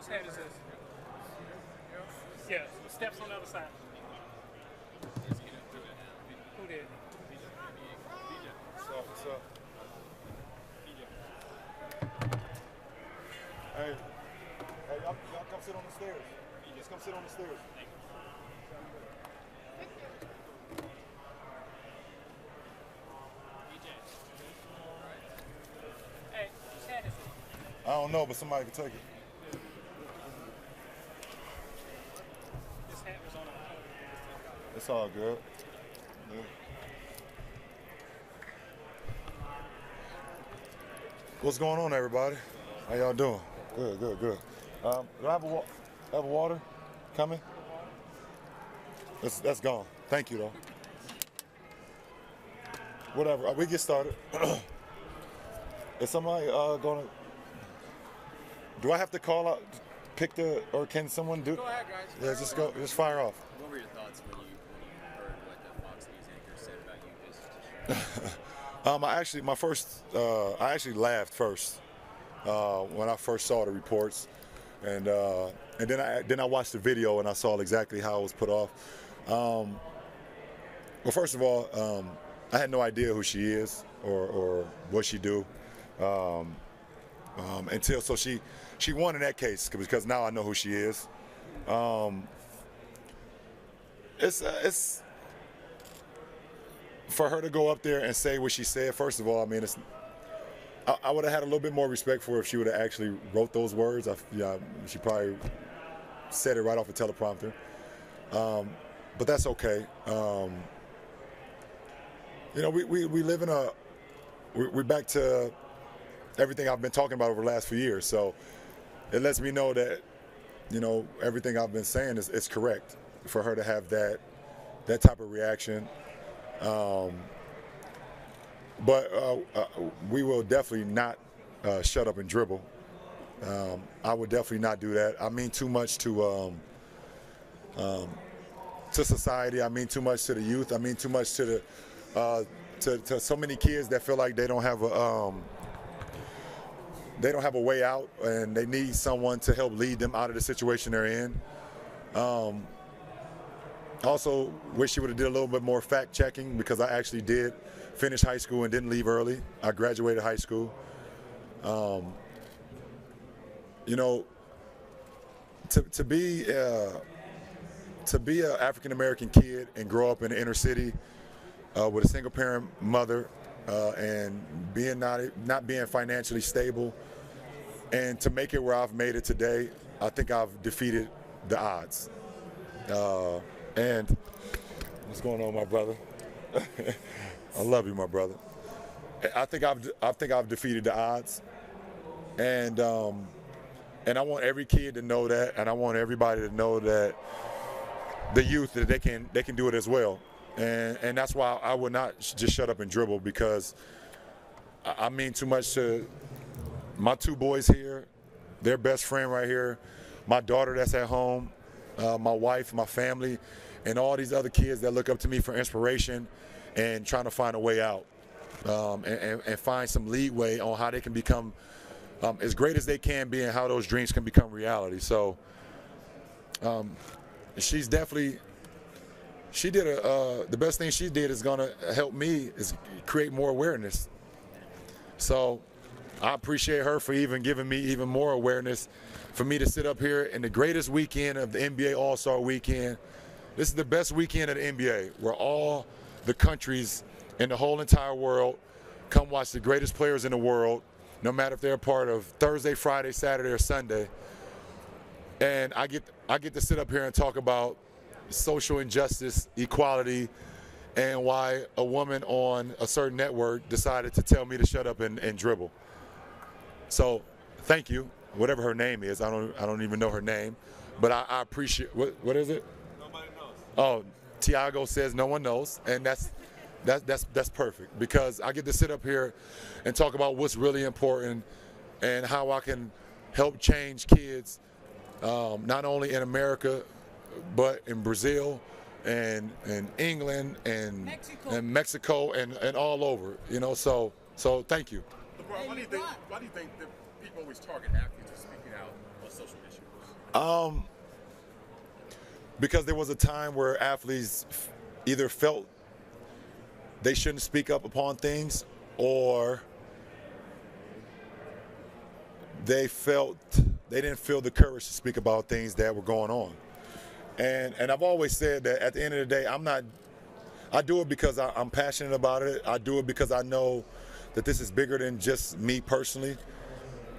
Whose hat is this? Yeah, steps on the other side. Who did? What's up? Hey, y'all come sit on the stairs. Just come sit on the stairs. Hey, whose hat is it? I don't know, but somebody can take it. This hat was on a It's all good. Yeah. What's going on, everybody? How y'all doing? Good. Do I have a water coming? That's gone. Thank you, though. Whatever. We get started. Is somebody gonna? Do I have to call out, or can someone do? Go ahead, guys. Yeah, just go. Just fire off. What were your thoughts when you heard what the Fox News anchor said about you? I actually laughed first when I first saw the reports, and then I watched the video and I saw exactly how it was put off. Well, first of all, I had no idea who she is or what she do until she won in that case because now I know who she is. It's for her to go up there and say what she said. First of all, I mean, I would have had a little bit more respect for her if she would have actually wrote those words. She probably said it right off the teleprompter, but that's okay. We live in we're back to everything I've been talking about over the last few years. So it lets me know that everything I've been saying is correct for her to have that type of reaction. But we will definitely not shut up and dribble. I would definitely not do that. I mean too much to society. I mean too much to the youth. I mean too much to to so many kids that feel like they don't have a way out and they need someone to help lead them out of the situation they're in. Also, wish she would have did a little bit more fact checking because I actually did finish high school and didn't leave early. I graduated high school. To be an African American kid and grow up in the inner city with a single parent mother and not being financially stable, and to make it where I've made it today, I think I've defeated the odds. And what's going on, my brother? I love you, my brother. I think I've defeated the odds, and I want every kid to know that, and I want everybody to know that the youth that they can do it as well, and that's why I would not just shut up and dribble, because I mean too much to my two boys here, their best friend right here, my daughter that's at home, my wife, my family, and all these other kids that look up to me for inspiration and trying to find a way out, and find some leeway on how they can become as great as they can be and how those dreams can become reality. So the best thing she did is gonna help me is create more awareness. So I appreciate her for even giving me even more awareness for me to sit up here in the greatest weekend of the NBA All-Star Weekend. This is the best weekend of the NBA, where all the countries in the whole entire world come watch the greatest players in the world, no matter if they're a part of Thursday, Friday, Saturday, or Sunday. And I get to sit up here and talk about social injustice, equality, and why a woman on a certain network decided to tell me to shut up and dribble. So thank you, whatever her name is. I don't even know her name, but I appreciate. What is it? Nobody knows. Oh, Tiago says no one knows, and that's perfect, because I get to sit up here and talk about what's really important and how I can help change kids, not only in America, but in Brazil and England and Mexico and all over. So thank you. LeBron, why do you think that people always target athletes for speaking out on social issues? Because there was a time where athletes either felt they shouldn't speak up upon things, or they felt they didn't feel the courage to speak about things that were going on. And I've always said that at the end of the day, I do it because I'm passionate about it. I do it because I know that this is bigger than just me personally.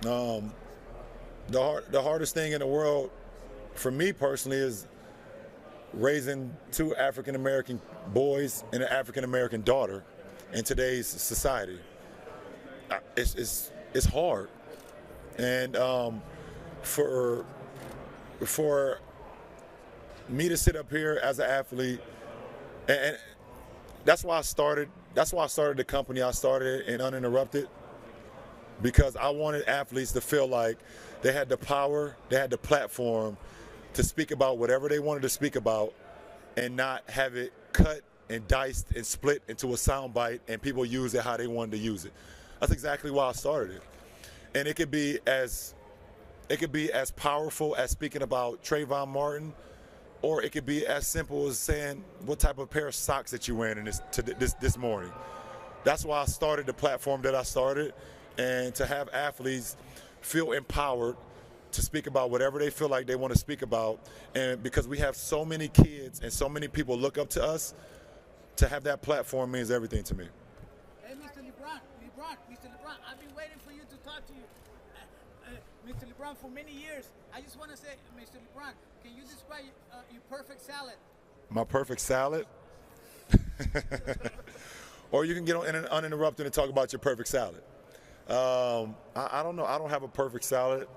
The hardest thing in the world for me personally is raising 2 African-American boys and an African-American daughter in today's society. It's hard. And for me to sit up here as an athlete, and that's why I started the company. I started in Uninterrupted because I wanted athletes to feel like they had the power, they had the platform to speak about whatever they wanted to speak about and not have it cut and diced and split into a soundbite and people use it how they wanted to use it. That's exactly why I started it. And it could be as powerful as speaking about Trayvon Martin, or it could be as simple as saying what type of pair of socks that you're wearing this morning. That's why I started the platform that I started, and to have athletes feel empowered to speak about whatever they feel like they want to speak about. And because we have so many kids and so many people look up to us, to have that platform means everything to me. Hey, Mr. LeBron, I've been waiting for you to talk to you. Mr. LeBron, for many years, I just want to say, Mr. LeBron, can you describe your perfect salad? My perfect salad? Or you can get on Uninterrupted and talk about your perfect salad. I don't know. I don't have a perfect salad.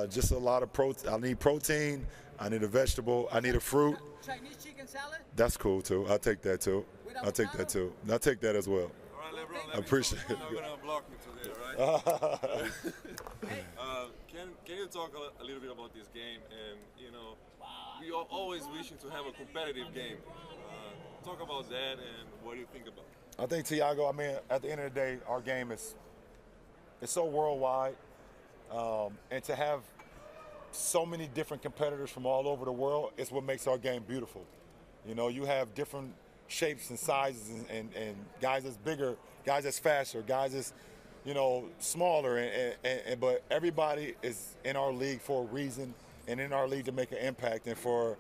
Just a lot of protein. I need protein. I need a vegetable. I need a fruit. Chinese chicken salad? That's cool too. I'll take that too. I'll take that too. I'll take that as well. All right, LeBron, I appreciate it. You're not gonna block me today, all right? Can you talk a little bit about this game? And we are always wishing to have a competitive game. Talk about that and what do you think about it? I think, Tiago, I mean, at the end of the day, our game it's so worldwide, and to have so many different competitors from all over the world is what makes our game beautiful. You have different shapes and sizes, and guys that's bigger, guys that's faster, guys that's smaller, but everybody is in our league for a reason, and in our league to make an impact, and for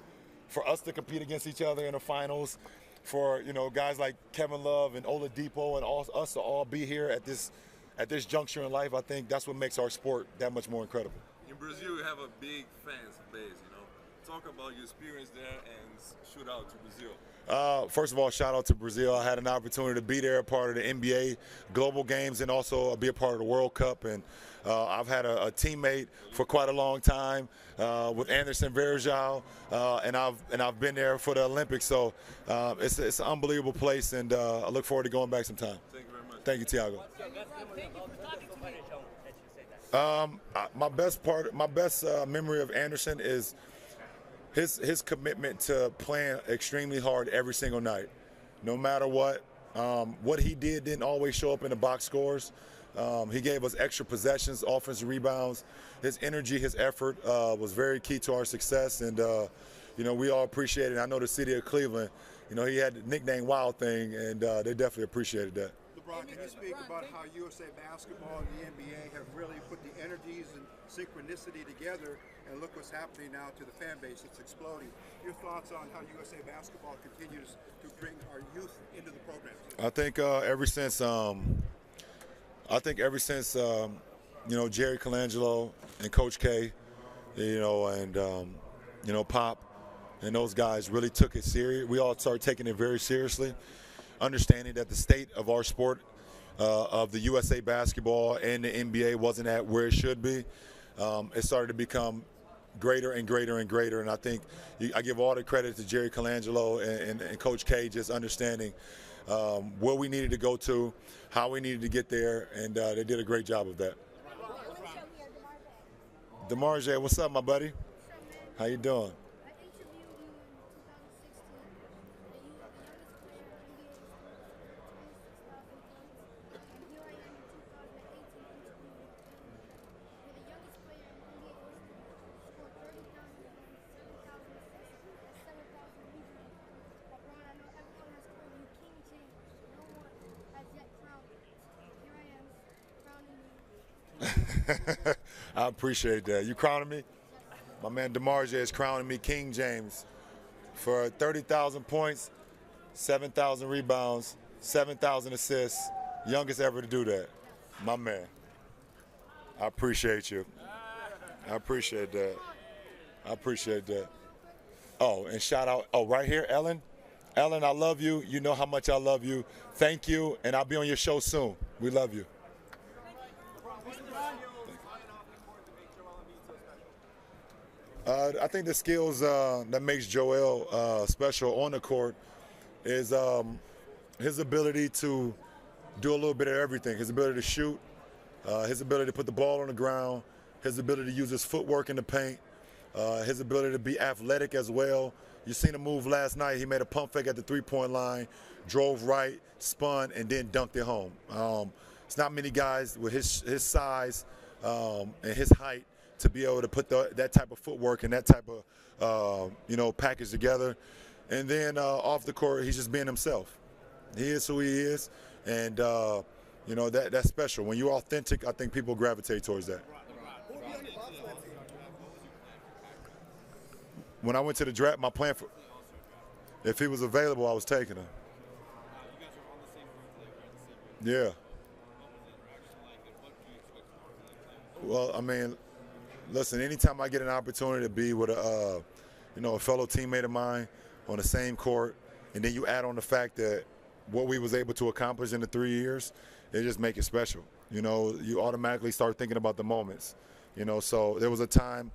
us to compete against each other in the finals, for guys like Kevin Love and Oladipo and us to all be here at this juncture in life. I think that's what makes our sport that much more incredible. In Brazil, you have a big fans base. Talk about your experience there and shoot out to Brazil. First of all, shout out to Brazil. I had an opportunity to be there, part of the NBA Global Games, and also be a part of the World Cup. And I've had a teammate for quite a long time with Anderson Varejao, and I've been there for the Olympics. So it's an unbelievable place, and I look forward to going back sometime. Thank you very much. Thank you, Tiago. My best memory of Anderson is his commitment to playing extremely hard every single night, no matter what. What he did didn't always show up in the box scores. He gave us extra possessions, offensive rebounds. His energy, his effort was very key to our success, and we all appreciate it. I know the city of Cleveland, he had the nickname Wild Thing, and they definitely appreciated that. LeBron, can you speak about how USA Basketball and the NBA have really put the energies and synchronicity together, and look what's happening now to the fan base? It's exploding. Your thoughts on how USA Basketball continues to bring our youth into the program? I think ever since Jerry Colangelo and Coach K, and Pop and those guys really took it serious. We all started taking it very seriously, understanding that the state of our sport, of the USA Basketball and the NBA, wasn't at where it should be. It started to become greater and greater and greater, and I think I give all the credit to Jerry Colangelo and Coach K, just understanding where we needed to go to, how we needed to get there, and they did a great job of that. DeMarge, what's up, my buddy? How you doing? I appreciate that. You crowning me? My man DeMarge is crowning me King James for 30,000 points, 7,000 rebounds, 7,000 assists. Youngest ever to do that. My man. I appreciate you. I appreciate that. I appreciate that. Oh, and shout out, right here, Ellen. Ellen, I love you. You know how much I love you. Thank you, and I'll be on your show soon. We love you. I think the skills that makes Joel special on the court is his ability to do a little bit of everything. His ability to shoot, his ability to put the ball on the ground, his ability to use his footwork in the paint, his ability to be athletic as well. You seen him move last night. He made a pump fake at the three-point line, drove right, spun, and then dunked it home. It's not many guys with his size and his height to be able to put that type of footwork and that type of package together. And then off the court, he's just being himself. He is who he is, and that's special. When you're authentic, I think people gravitate towards that. When I went to the draft, my plan for if he was available, I was taking him. Yeah. Well, I mean, listen, anytime I get an opportunity to be with a fellow teammate of mine on the same court, and then you add on the fact that what we was able to accomplish in the 3 years, it just make it special. You automatically start thinking about the moments. So there was a time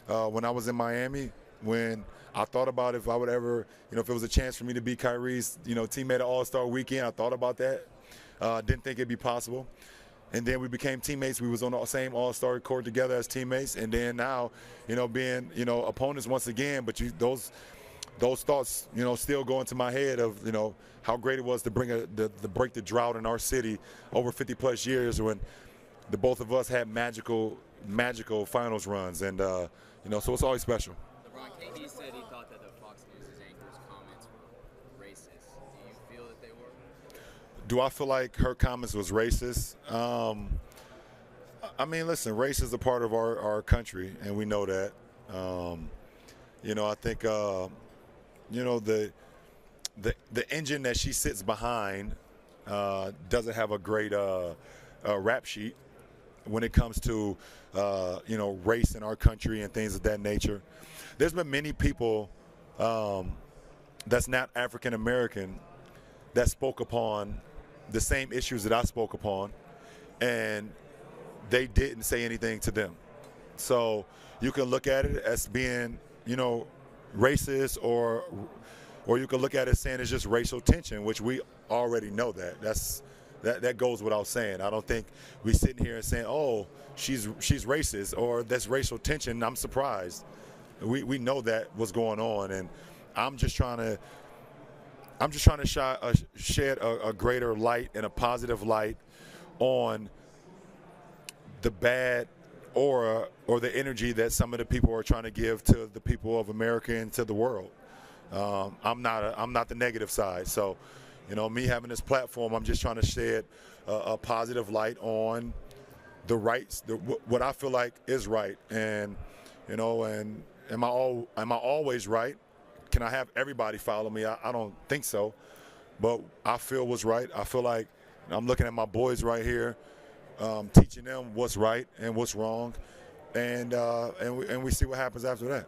when I was in Miami when I thought about if I would ever, if it was a chance for me to be Kyrie's, teammate at All-Star Weekend. I thought about that. Didn't think it'd be possible. And then we became teammates. We was on the same All-Star court together as teammates. And then now, being, opponents once again. But those thoughts, still go into my head of, how great it was to break the drought in our city over 50-plus years when the both of us had magical finals runs. And, so it's always special. LeBron, KD said he thought that the Fox News' anchor's comments were racist. Do you feel that they were? Do I feel like her comments was racist? I mean, listen, race is a part of our country, and we know that. I think, the engine that she sits behind doesn't have a great rap sheet when it comes to, race in our country and things of that nature. There's been many people that's not African American that spoke upon the same issues that I spoke upon, and they didn't say anything to them. So you can look at it as being, racist, or you can look at it as saying it's just racial tension, which we already know that goes without saying. I don't think we sitting here and saying, oh, she's racist or that's racial tension. I'm surprised. We know that what's going on, and I'm just trying to shed a greater light and a positive light on the bad aura or the energy that some of the people are trying to give to the people of America and to the world. I'm not the negative side. So, me having this platform, I'm just trying to shed a positive light on the rights, what I feel like is right, and and am I always right? Can I have everybody follow me? I don't think so, but I feel what's right. I feel like I'm looking at my boys right here, teaching them what's right and what's wrong, and we see what happens after that.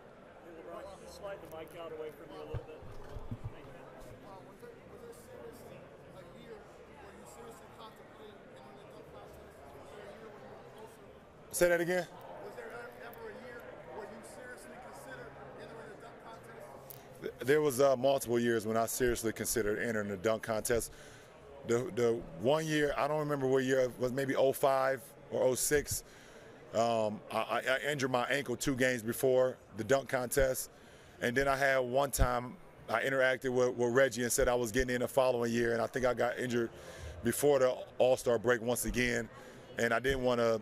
Slide the mic out away from you a little bit. Say that again. Was there ever a year where you seriously considered entering the dunk contest? There was multiple years when I seriously considered entering the dunk contest. The 1 year, I don't remember what year it was, maybe 05 or 06. I injured my ankle 2 games before the dunk contest. And then I had one time I interacted with Reggie and said I was getting in the following year, and I think I got injured before the All-Star break once again. And I didn't want to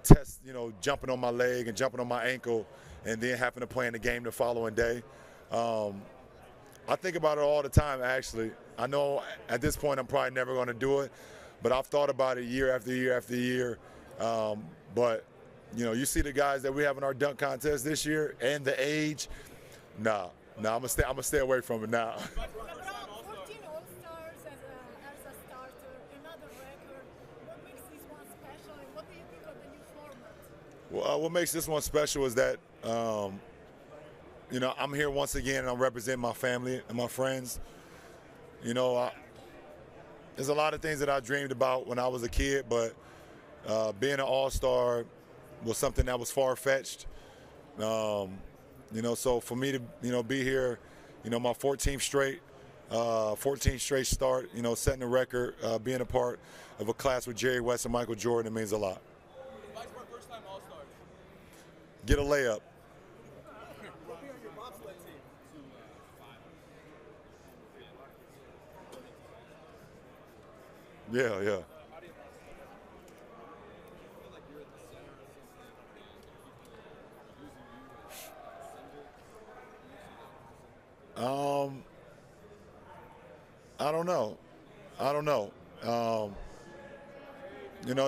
test, jumping on my leg and jumping on my ankle and then having to play in the game the following day. I think about it all the time, actually. I know at this point I'm probably never going to do it, but I've thought about it year after year after year, But you see the guys that we have in our dunk contest this year and the age. Nah, I'm gonna stay away from it now. LeBron, 14 All-Stars as a starter, another record. What makes this one special, and what do you think of the new format? Well, what makes this one special is that I'm here once again and I'm representing my family and my friends. There's a lot of things that I dreamed about when I was a kid, but being an All-Star was something that was far-fetched. So for me to be here, my 14th straight start, setting a record, being a part of a class with Jerry West and Michael Jordan, it means a lot. Advice for a first-time All-Stars. Get a layup. What be on your bobsled team? Yeah. How do you feel like you're at the center of something and people are using you as a symbol? I don't know.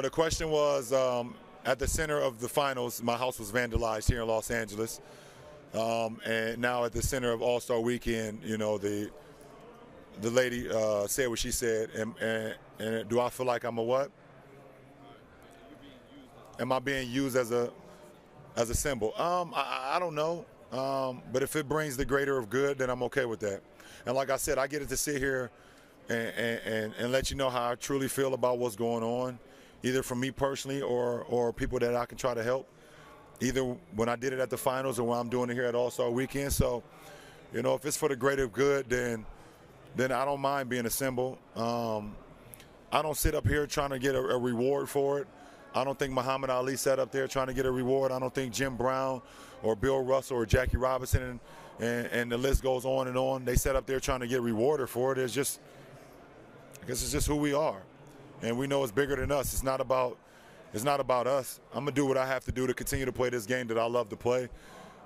The question was at the center of the finals, my house was vandalized here in Los Angeles. And now at the center of All-Star Weekend, the lady said what she said. And do I feel like I'm a what? Am I being used as a symbol? I don't know. But if it brings the greater of good, then I'm okay with that. And like I said, I get it to sit here and let you know how I truly feel about what's going on, either from me personally or people that I can try to help, either when I did it at the finals or when I'm doing it here at All-Star Weekend. So, if it's for the greater good, then I don't mind being a symbol. I don't sit up here trying to get a reward for it. I don't think Muhammad Ali sat up there trying to get a reward. I don't think Jim Brown or Bill Russell or Jackie Robinson and the list goes on and on. They sat up there trying to get rewarded for it. I guess it's just who we are. And we know it's bigger than us. It's not about us. I'm going to do what I have to do to continue to play this game that I love to play.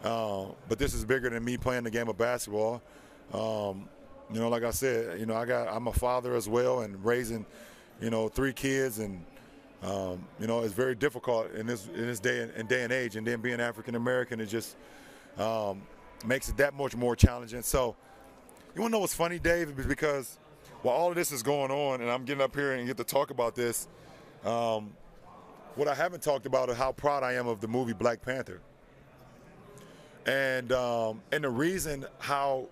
But this is bigger than me playing the game of basketball. Like I said, I'm a father as well and raising, 3 kids and, it's very difficult in this day and age. And then being African American, it just makes it that much more challenging. So you want to know what's funny, Dave? Because while all of this is going on and I'm getting up here and get to talk about this, what I haven't talked about is how proud I am of the movie Black Panther. And the reason how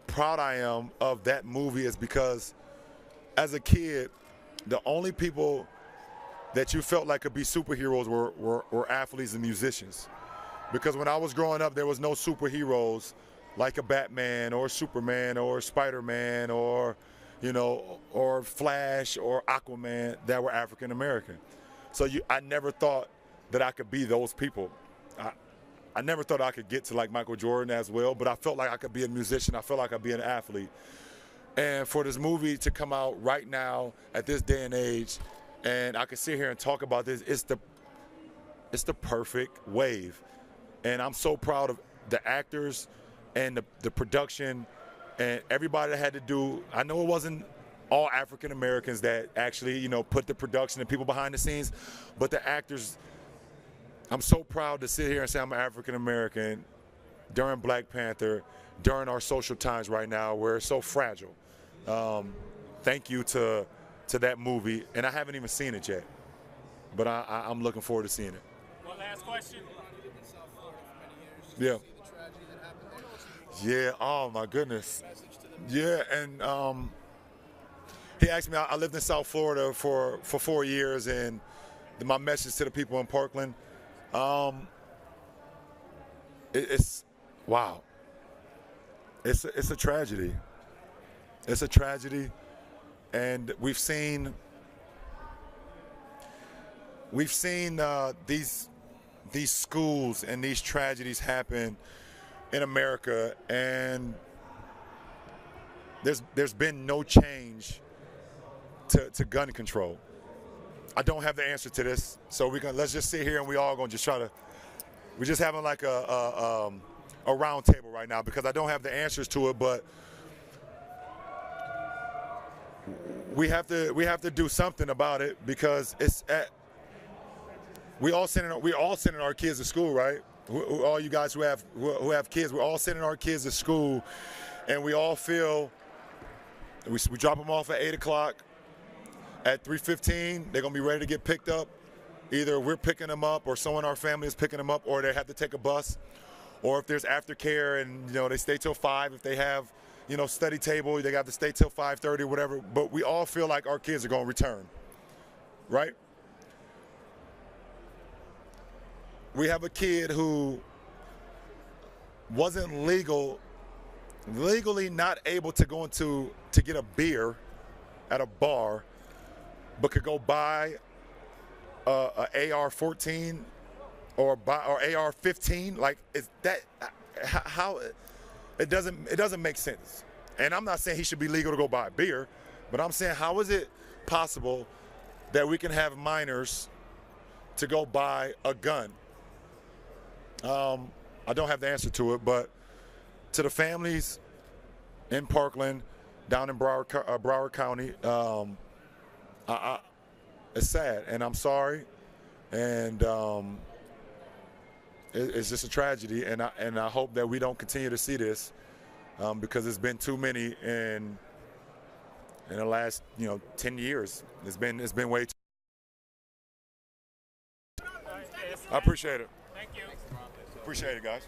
proud I am of that movie is because as a kid, the only people that you felt like could be superheroes were athletes and musicians. Because when I was growing up, there was no superheroes like a Batman or Superman or Spider-Man or Flash or Aquaman that were African American. So I never thought that I could be those people. I never thought I could get to like Michael Jordan as well, but I felt like I could be a musician. I felt like I could be an athlete. And for this movie to come out right now at this day and age, and I can sit here and talk about this, it's the perfect wave. And I'm so proud of the actors and the production and everybody that had to do. I know it wasn't all African Americans that actually, put the production and people behind the scenes, but the actors. I'm so proud to sit here and say I'm African American during Black Panther, during our social times right now where it's so fragile. Thank you to that movie, and I haven't even seen it yet, but I'm looking forward to seeing it. One last question. Yeah. Yeah. Oh my goodness. Yeah, and he asked me. I lived in South Florida for 4 years, and my message to the people in Parkland. It's wow. It's a tragedy. It's a tragedy, and we've seen these schools and these tragedies happen in America, and there's been no change to gun control. I don't have the answer to this, so let's just sit here and we all gonna just we're just having like a round table right now because I don't have the answers to it, but we have to do something about it because we all sending our kids to school, right? All you guys who have kids, we're all sending our kids to school, and we all feel we drop them off at 8 o'clock. At 3:15, they're gonna be ready to get picked up. Either we're picking them up, or someone in our family is picking them up, or they have to take a bus, or if there's aftercare and they stay till 5. If they have study table, they got to stay till 5:30, whatever. But we all feel like our kids are gonna return, right? We have a kid who wasn't legally not able to go to get a beer at a bar, but could go buy a AR-14 or AR-15. Like, is that how? It doesn't make sense. And I'm not saying he should be legal to go buy a beer, but I'm saying, how is it possible that we can have minors to go buy a gun? I don't have the answer to it, but to the families in Parkland, down in Broward County, it's sad, and I'm sorry, and it's just a tragedy, and I hope that we don't continue to see this, because it's been too many in the last 10 years. It's been way too. I appreciate it. Thank you. Appreciate it, guys.